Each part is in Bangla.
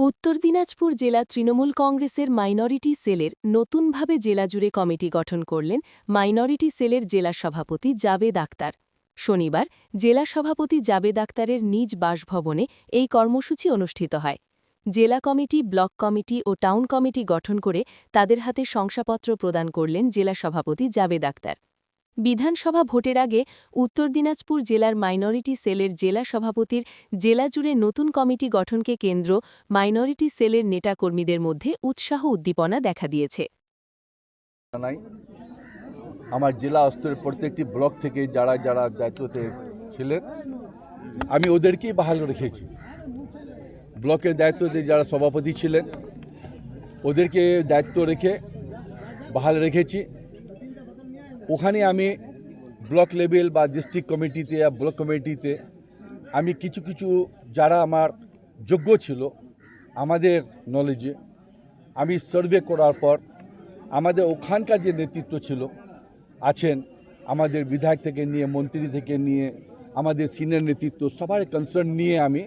উত্তর দিনাজপুর জেলা তৃণমূল কংগ্রেসের মাইনরিটি সেলের নতুনভাবে জেলাজুড়ে কমিটি গঠন করলেন মাইনরিটি সেলের জেলা সভাপতি জাবেদ আক্তার। শনিবার জেলা সভাপতি জাবেদ আক্তারের নিজ বাসভবনে এই কর্মসূচি অনুষ্ঠিত হয়। জেলা কমিটি, ব্লক কমিটি ও টাউন কমিটি গঠন করে তাদের হাতে শংসাপত্র প্রদান করলেন জেলা সভাপতি জাবেদ আক্তার। বিধানসভা ভোটের আগে উত্তর দিনাজপুর জেলার মাইনরিটি সেলের জেলা সভাপতির জেলাজুড়ে নতুন কমিটি গঠনকে কেন্দ্র মাইনরিটি সেলের নেতাকর্মীদের মধ্যে উৎসাহ উদ্দীপনা দেখা দিয়েছে। আমার জেলা স্তরের প্রত্যেকটি ব্লক থেকে যারা যারা দায়িত্বতে ছিলেন আমি ওদেরকেই বহাল রেখেছি। ব্লকের দায়িত্বতে যারা সভাপতি ছিলেন ওদেরকে দায়িত্ব রেখে বহাল রেখেছি। ওখানে আমি ব্লক লেভেল বা ডিস্ট্রিক্ট কমিটিতে বা ব্লক কমিটিতে আমি কিছু কিছু যারা আমার যোগ্য ছিল আমাদের নলেজে আমি সার্ভে করার পর আমাদের ওখানকার যে নেতৃত্ব ছিল আছেন, আমাদের বিধায়ক থেকে নিয়ে মন্ত্রী থেকে নিয়ে আমাদের সিনিয়র নেতৃত্ব সবার কনসার্ন নিয়ে আমি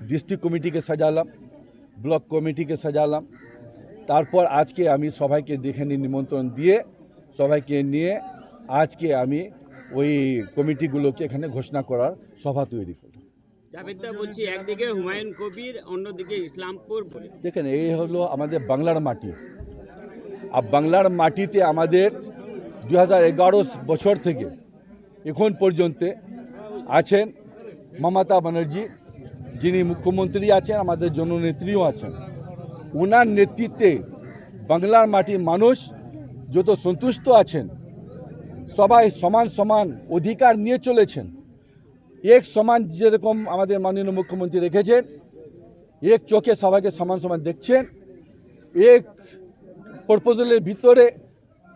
ডিস্ট্রিক্ট কমিটিকে সাজালাম, ব্লক কমিটিকে সাজালাম। তারপর আজকে আমি সবাইকে ডেকে নিমন্ত্রণ দিয়ে সবাইকে নিয়ে আজকে আমি ওই কমিটিগুলোকে এখানে ঘোষণা করার সভা তৈরি করি। জাবেদা বলছি, একদিকে হুমায়ুন কবির, অন্যদিকে ইসলামপুর। দেখেন, এই হলো আমাদের বাংলার মাটি। আর বাংলার মাটিতে আমাদের 2011 বছর থেকে এখন পর্যন্ত আছেন মমতা ব্যানার্জি, যিনি মুখ্যমন্ত্রী আছেন, আমাদের জননেত্রীও আছেন। ওনার নেতৃত্বে বাংলার মাটির মানুষ যত সন্তুষ্ট আছেন, সবাই সমান সমান অধিকার নিয়ে চলেছেন। এক সমান যেরকম আমাদের মাননীয় মুখ্যমন্ত্রী রেখেছেন, এক চোখে সবাইকে সমান সমান দেখছেন। এক প্রপোজালের ভিতরে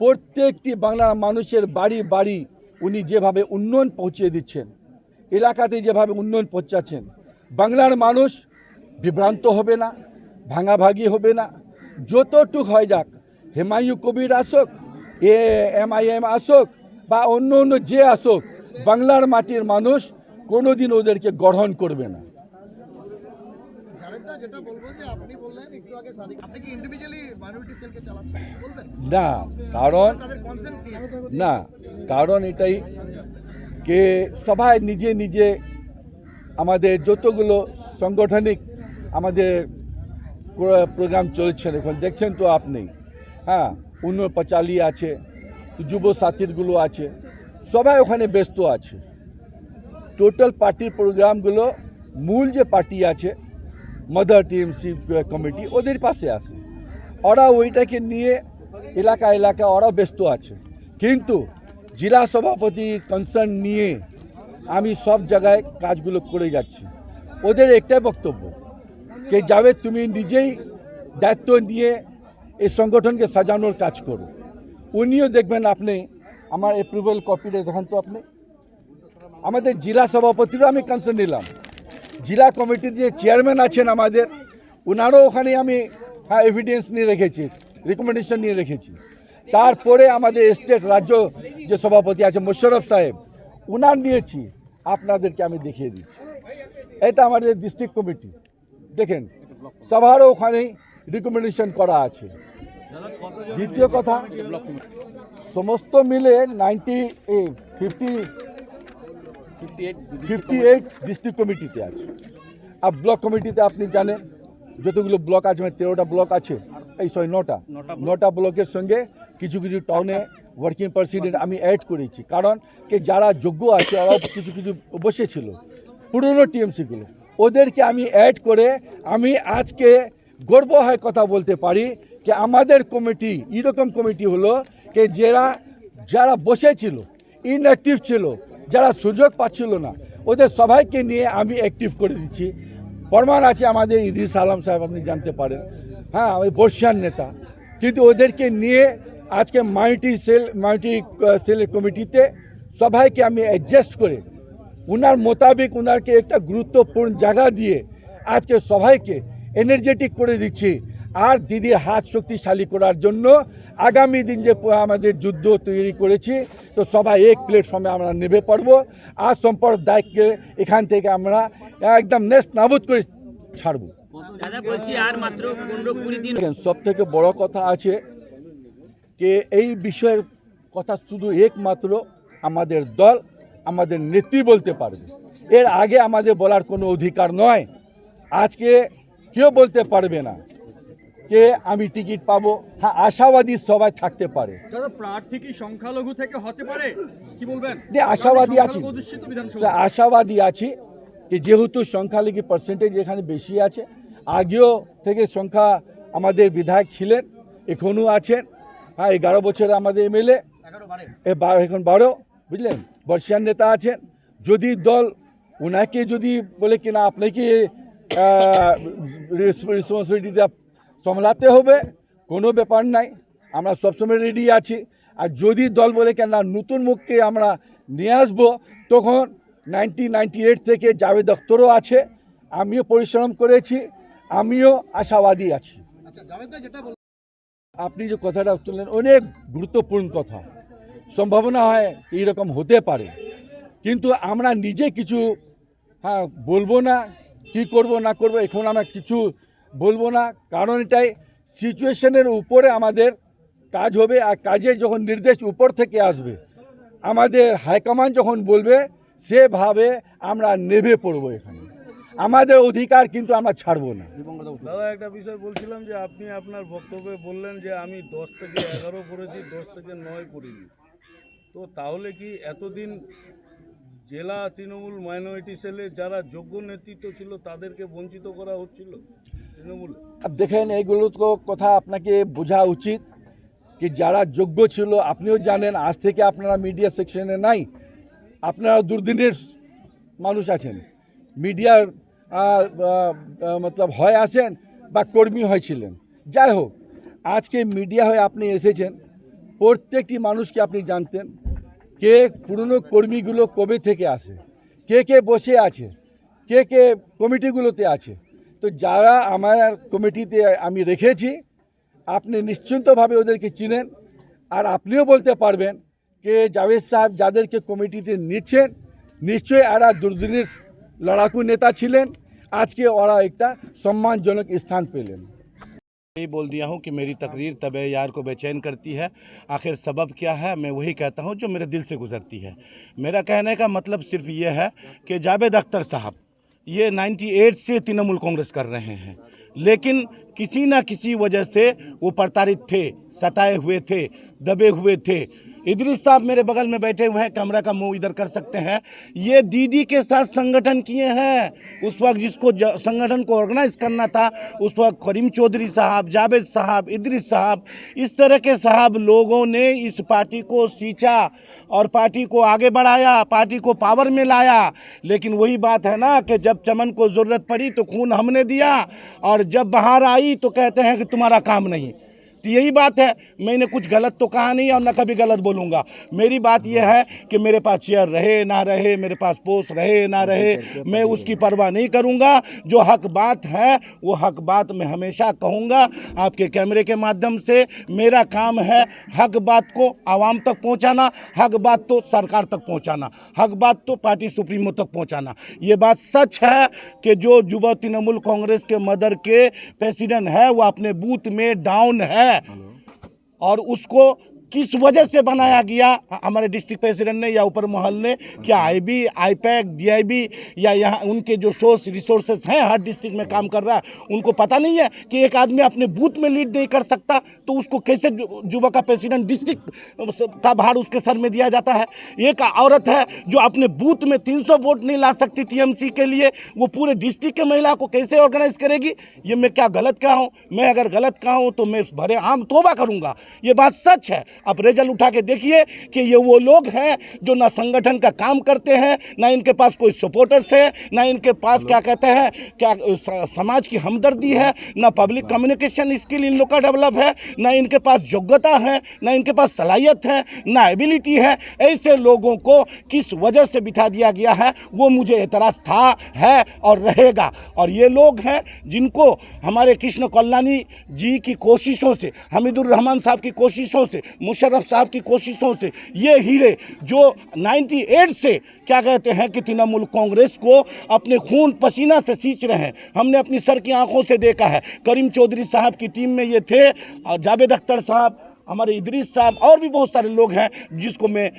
প্রত্যেকটি বাংলার মানুষের বাড়ি বাড়ি উনি যেভাবে উন্নয়ন পৌঁছে দিচ্ছেন, এলাকাতে যেভাবে উন্নয়ন পৌঁছাচ্ছেন, বাংলার মানুষ বিভ্রান্ত হবে না, ভাঙাভাগি হবে না। যতটুক হয়ে যাক, হুমায়ুন কবির আসুক, MIM আসুক বা অন্য অন্য যে আসুক, বাংলার মাটির মানুষ কোনোদিন ওদেরকে গ্রহণ করবে না। না, কারণ এটাই কে সবাই নিজে নিজে আমাদের যতগুলো সাংগঠনিক আমাদের প্রোগ্রাম চলছে এখন দেখছেন তো আপনি। হ্যাঁ, উন্নয়ন পাঁচালী আছে, যুব সাথীরগুলো আছে, সবাই ওখানে ব্যস্ত আছে। টোটাল পার্টির প্রোগ্রামগুলো মূল যে পার্টি আছে মাদার টিএমসি কমিটি ওদের পাশে আছে, ওরা ওইটাকে নিয়ে এলাকা এলাকা ওরা ব্যস্ত আছে। কিন্তু জেলা সভাপতির কনসার্ন নিয়ে আমি সব জায়গায় কাজগুলো করে যাচ্ছি। ওদের একটাই বক্তব্য যে জাবেদ, তুমি নিজেই দায়িত্ব নিয়ে এই সংগঠনকে সাজানোর কাজ করো। উনিও দেখবেন, আপনি আমার অ্যাপ্রুভাল কপিটা দেখান তো। আপনি আমাদের জেলা সভাপতিরও আমি কনসার্ন নিলাম, জেলা কমিটির যে চেয়ারম্যান আছেন আমাদের, ওনারও ওখানে আমি এভিডেন্স নিয়ে রেখেছি, রিকমেন্ডেশন নিয়ে রেখেছি। তারপরে আমাদের স্টেট রাজ্য যে সভাপতি আছে মোশাররফ সাহেব, ওনার নিয়েছি, আপনাদেরকে আমি দেখিয়ে দিচ্ছি। এটা আমাদের ডিস্ট্রিক্ট কমিটি, দেখেন সবারও ওখানে রিকমেন্ডেশন করা আছে। দ্বিতীয় কথা, সমস্ত মিলে 58 ডিস্ট্রিক্ট কমিটিতে আছে। আর ব্লক কমিটিতে আপনি জানেন যতগুলো ব্লক আছে, 13টা ব্লক আছে, এই 9টা ব্লকের সঙ্গে কিছু কিছু টাউনে ওয়ার্কিং প্রেসিডেন্ট আমি অ্যাড করেছি। কারণ কি যারা যোগ্য আছে ওরাও কিছু কিছু বসেছিল পুরনো টিএমসিগুলো, ওদেরকে আমি অ্যাড করে আমি আজকে গর্ব হয় কথা বলতে পারি যে আমাদের কমিটি এরকম কমিটি হলো যে যারা বসেছিল, ইনঅ্যাক্টিভ ছিল, যারা সুযোগ পাচ্ছিল না, ওদের সবাইকে নিয়ে আমি অ্যাক্টিভ করে দিচ্ছি। প্রমাণ আছে আমাদের ইদ্রিস আলম সাহেব, আপনি জানতে পারেন, হ্যাঁ, ওই বর্ষিয়ান নেতা। কিন্তু ওদেরকে নিয়ে আজকে মাল্টি সেলের কমিটিতে সবাইকে আমি অ্যাডজাস্ট করে উনার মোতাবেক উনারকে একটা গুরুত্বপূর্ণ জায়গা দিয়ে আজকে সবাইকে এনার্জেটিক করে দিচ্ছি। আর দিদির হাত শক্তিশালী করার জন্য আগামী দিন যে আমাদের যুদ্ধ তৈরি করেছি, তো সবাই এক প্ল্যাটফর্মে আমরা নেমে পড়ব। আর সম্পর্ক দায়িত্বকে এখান থেকে আমরা একদম নেস্ত নাবুদ করে ছাড়ব। দাদা বলছি আর মাত্র 15-20 দিন দেখেন, সব থেকে বড় কথা আছে যে এই বিষয়ের কথা শুধু একমাত্র আমাদের দল, আমাদের নেত্রী বলতে পারবে। এর আগে আমাদের বলার কোনো অধিকার নয়। আজকে কেউ বলতে পারবে না যে আমি টিকিট পাবো। হ্যাঁ, আশাবাদী সবাই থাকতে পারে। দাদা প্রার্থী কি সংখ্যালঘু থেকে হতে পারে, কি বলবেন? যে আশাবাদী আছি, সংখ্যালঘু অধ্যুষিত বিধানসভা। আশাবাদী আছি যে যেহেতু সংখ্যালঘু পার্সেন্টেজ এখানে বেশি আছে, আগেও থেকে সংখ্যা আমাদের বিধায়ক ছিলেন, এখনও আছেন। হ্যাঁ, 11 বছর আমাদের এমএলএ, এখন 12, বুঝলেন, বর্ষিয়ান নেতা আছেন। যদি দল ওনাকে যদি বলে কিনা আপনাকে রেসপন্সিবিলিটিটা সামলাতে হবে, কোনো ব্যাপার নাই, আমরা সবসময় রেডি আছি। আর যদি দল বলে কেনা নতুন মুখকে আমরা নিয়ে আসবো, তখন 1998 থেকে জাভেদ আখতারও আছে, আমিও পরিশ্রম করেছি, আমিও আশাবাদী আছি। আপনি যে কথাটা তুললেন অনেক গুরুত্বপূর্ণ কথা। সম্ভাবনা হয় এইরকম হতে পারে, কিন্তু আমরা নিজে কিছু বলবো না, কি করব না করব এখন আমরা কিছু বলবো না। কারণ এটাই সিচুয়েশনের উপরে আমাদের কাজ হবে, আর কাজের যখন নির্দেশ উপর থেকে আসবে, আমাদের হাইকমান্ড যখন বলবে সেভাবে আমরা নেমে পড়বো। এখানে আমাদের অধিকার কিন্তু আমরা ছাড়বো না। দাদা একটা বিষয় বলছিলাম যে আপনি আপনার বক্তব্যে বললেন যে আমি 10 থেকে 11 করেছি, 10 থেকে 9 করিনি। তো তাহলে কি এতদিন জেলা তৃণমূল মাইনরিটি সেলে যারা যোগ্য নেতৃত্ব ছিল তাদেরকে বঞ্চিত করা হচ্ছিল তৃণমূল? দেখেন, এইগুলো তো কথা আপনাকে বোঝা উচিত কি যারা যোগ্য ছিল, আপনিও জানেন, আজ থেকে আপনারা মিডিয়া সেকশনে নাই, আপনারা দুর্দিনের মানুষ আছেন, মিডিয়ার মতলব হয় আছেন বা কর্মী হয়েছিলেন। যাই হোক, আজকে মিডিয়া হয়ে আপনি এসেছেন, প্রত্যেকটি মানুষকে আপনি জানতেন কে পুরনো কর্মীগুলো কবে থেকে আসে, কে কে বসে আছে, কে কে কমিটিগুলোতে আছে। তো যারা আমার কমিটিতে আমি রেখেছি, আপনি নিশ্চিন্তভাবে ওদেরকে চিনেন, আর আপনিও বলতে পারবেন যে জাভেদ সাহেব যাদেরকে কমিটিতে নিচ্ছেন, নিশ্চয়ই এরা দুর্দিনের লড়াকু নেতা ছিলেন, আজকে ওরা একটা সম্মানজনক স্থান পেলেন। यही बोल दिया हूँ कि मेरी तकरीर तबे यार को बेचैन करती है। आखिर सबब क्या है, मैं वही कहता हूँ जो मेरे दिल से गुजरती है। मेरा कहने का मतलब सिर्फ ये है कि जावेद अख्तर साहब ये 98 से तृणमूल कांग्रेस कर रहे हैं, लेकिन किसी न किसी वजह से वो प्रताड़ित थे, सताए हुए थे, दबे हुए थे। इदरीस साहब मेरे बगल में बैठे हुए हैं, कैमरा का मुंह इधर कर सकते हैं। ये दीदी के साथ संगठन किए हैं। उस वक्त जिसको संगठन को ऑर्गेनाइज करना था, उस वक्त करीम चौधरी साहब, जावेद साहब, इदरीस साहब, इस तरह के साहब लोगों ने इस पार्टी को सींचा और पार्टी को आगे बढ़ाया, पार्टी को पावर में लाया। लेकिन वही बात है ना कि जब चमन को ज़रूरत पड़ी तो खून हमने दिया, और जब बाहर आई तो कहते हैं कि तुम्हारा काम नहीं। तो यही बात है, मैंने कुछ गलत तो कहा नहीं और न कभी गलत बोलूँगा। मेरी बात यह है कि मेरे पास चेयर रहे ना रहे, मेरे पास पोस्ट रहे ना रहे, मैं उसकी परवाह नहीं करूँगा। जो हक बात है वो हक बात मैं हमेशा कहूँगा। आपके कैमरे के माध्यम से मेरा काम है हक बात को आवाम तक पहुँचाना, हक बात तो सरकार तक पहुँचाना, हक बात तो पार्टी सुप्रीमो तक पहुँचाना। ये बात सच है कि जो युवा तृणमूल कांग्रेस के मदर के प्रेसिडेंट है वो अपने बूथ में डाउन है, और उसको किस वजह से बनाया गया हमारे डिस्ट्रिक्ट प्रेसिडेंट ने या ऊपर महल ने, क्या आईबी, आईपैक, डीआईबी या यहाँ उनके जो सोर्स रिसोर्सेस हैं हर डिस्ट्रिक्ट में काम कर रहा है, उनको पता नहीं है कि एक आदमी अपने बूथ में लीड नहीं कर सकता तो उसको कैसे युवा का प्रेसिडेंट डिस्ट्रिक्ट का भार उसके सर में दिया जाता है। एक औरत है जो अपने बूथ में 300 वोट नहीं ला सकती टीएमसी के लिए, वो पूरे डिस्ट्रिक्ट के महिला को कैसे ऑर्गेनाइज करेगी? ये मैं क्या गलत कहा हूँ? मैं अगर गलत कहा हूँ तो मैं भरे आम तौबा करूँगा। ये बात सच है। आप रिजल्ट उठा के देखिए कि ये वो लोग हैं जो ना संगठन का काम करते हैं, ना इनके पास कोई सपोर्टर्स है, ना इनके पास क्या कहते हैं क्या समाज की हमदर्दी है, ना पब्लिक कम्युनिकेशन स्किल इन लोग का डेवलप है, ना इनके पास योग्यता है, ना इनके पास सलाहियत है, ना एबिलिटी है। ऐसे लोगों को किस वजह से बिठा दिया गया है वो मुझे एतराज़ था, है और रहेगा। और ये लोग हैं जिनको हमारे कृष्ण कल्याणी जी की कोशिशों से, हमीदुर रहमान साहब की कोशिशों से, मुशर्रफ साहब की कोशिशों से ये हीरे जो 98 से क्या कहते हैं कि तृणमूल कांग्रेस को अपने खून पसीना से सींच रहे हैं, हमने अपनी सर की आंखों से देखा है। करीम चौधरी साहब की टीम में ये थे, और जावेद अख्तर साहब, हमारे इदरीस साहब और भी बहुत सारे लोग हैं जिसको मैं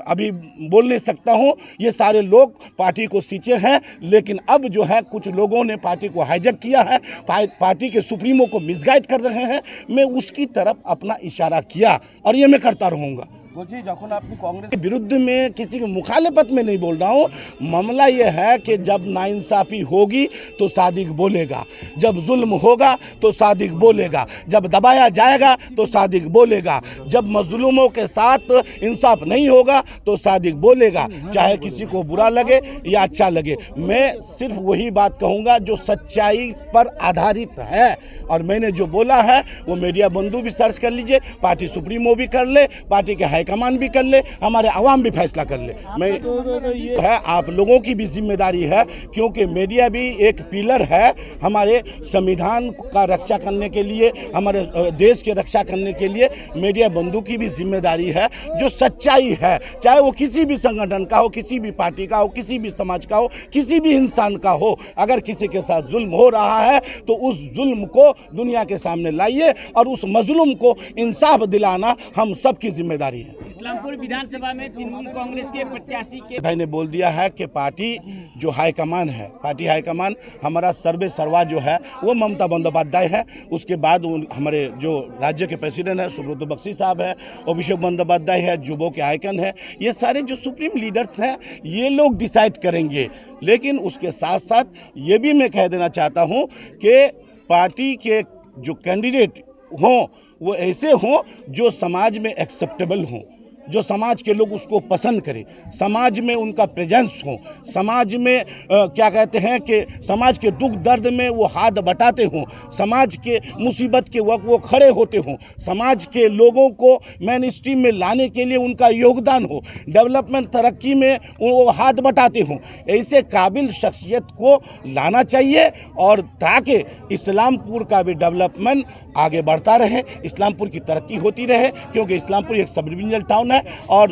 अभी बोल नहीं सकता हूं। ये सारे लोग पार्टी को सींचे हैं, लेकिन अब जो है कुछ लोगों ने पार्टी को हाईजैक किया है, पार्टी के सुप्रीमो को मिसगाइड कर रहे हैं। मैं उसकी तरफ अपना इशारा किया और ये मैं करता रहूँगा। বলছি যখন আপনি কংগ্রেস के विरुद्ध में किसी की मुखालफत में नहीं बोल रहा हूँ। मामला ये है कि जब नाइंसाफ़ी होगी तो सादिक बोलेगा, जब जुल्म होगा तो सादिक बोलेगा, जब दबाया जाएगा तो सादिक बोलेगा, जब मजलूमों के साथ इंसाफ नहीं होगा तो सादिक बोलेगा, चाहे किसी को बुरा लगे या अच्छा लगे। मैं सिर्फ वही बात कहूँगा जो सच्चाई पर आधारित है, और मैंने जो बोला है वो मीडिया बंधु भी सर्च कर लीजिए, पार्टी सुप्रीमो भी कर ले, पार्टी के हाईकमान भी कर ले, हमारे अवाम भी फैसला कर ले। मैं ये है, आप लोगों की भी जिम्मेदारी है, क्योंकि मीडिया भी एक पिलर है हमारे संविधान का रक्षा करने के लिए, हमारे देश की रक्षा करने के लिए मीडिया बंधु की भी जिम्मेदारी है। जो सच्चाई है, चाहे वो किसी भी संगठन का हो, किसी भी पार्टी का हो, किसी भी समाज का हो, किसी भी इंसान का हो, अगर किसी के साथ जुल्म हो रहा है तो उस जुल्म को दुनिया के सामने लाइए और उस मजलूम को इंसाफ दिलाना हम सब की जिम्मेदारी है। इस्लामपुर विधानसभा में तृणमूल कांग्रेस के प्रत्याशी के भाई ने बोल दिया है कि पार्टी जो हाईकमान है, पार्टी हाईकमान हमारा सर्वे सर्वा जो है वो ममता बंदोपाध्याय है। उसके बाद हमारे जो राज्य के प्रेसिडेंट है सुब्रत बख्शी साहब है, अभिषेक बंदोपाध्याय है, जुबो के आइकन है, ये सारे जो सुप्रीम लीडर्स हैं ये लोग डिसाइड करेंगे। लेकिन उसके साथ साथ ये भी मैं कह देना चाहता हूँ कि पार्टी के जो कैंडिडेट हों वो ऐसे हों जो समाज में एक्सेप्टेबल हों, जो समाज के लोग उसको पसंद करें, समाज में उनका प्रेजेंस हो, समाज में क्या कहते हैं कि समाज के दुख दर्द में वो हाथ बटाते हों, समाज के मुसीबत के वक्त वो खड़े होते हों, समाज के लोगों को मेन स्ट्रीम में लाने के लिए उनका योगदान हो, डेवलपमेंट तरक्की में वो हाथ बटाते हों। ऐसे काबिल शख्सियत को लाना चाहिए, और ताकि इस्लामपुर का भी डेवलपमेंट आगे बढ़ता रहे, इस्लामपुर की तरक्की होती रहे, क्योंकि इस्लामपुर एक सब डिविजनल टाउन है और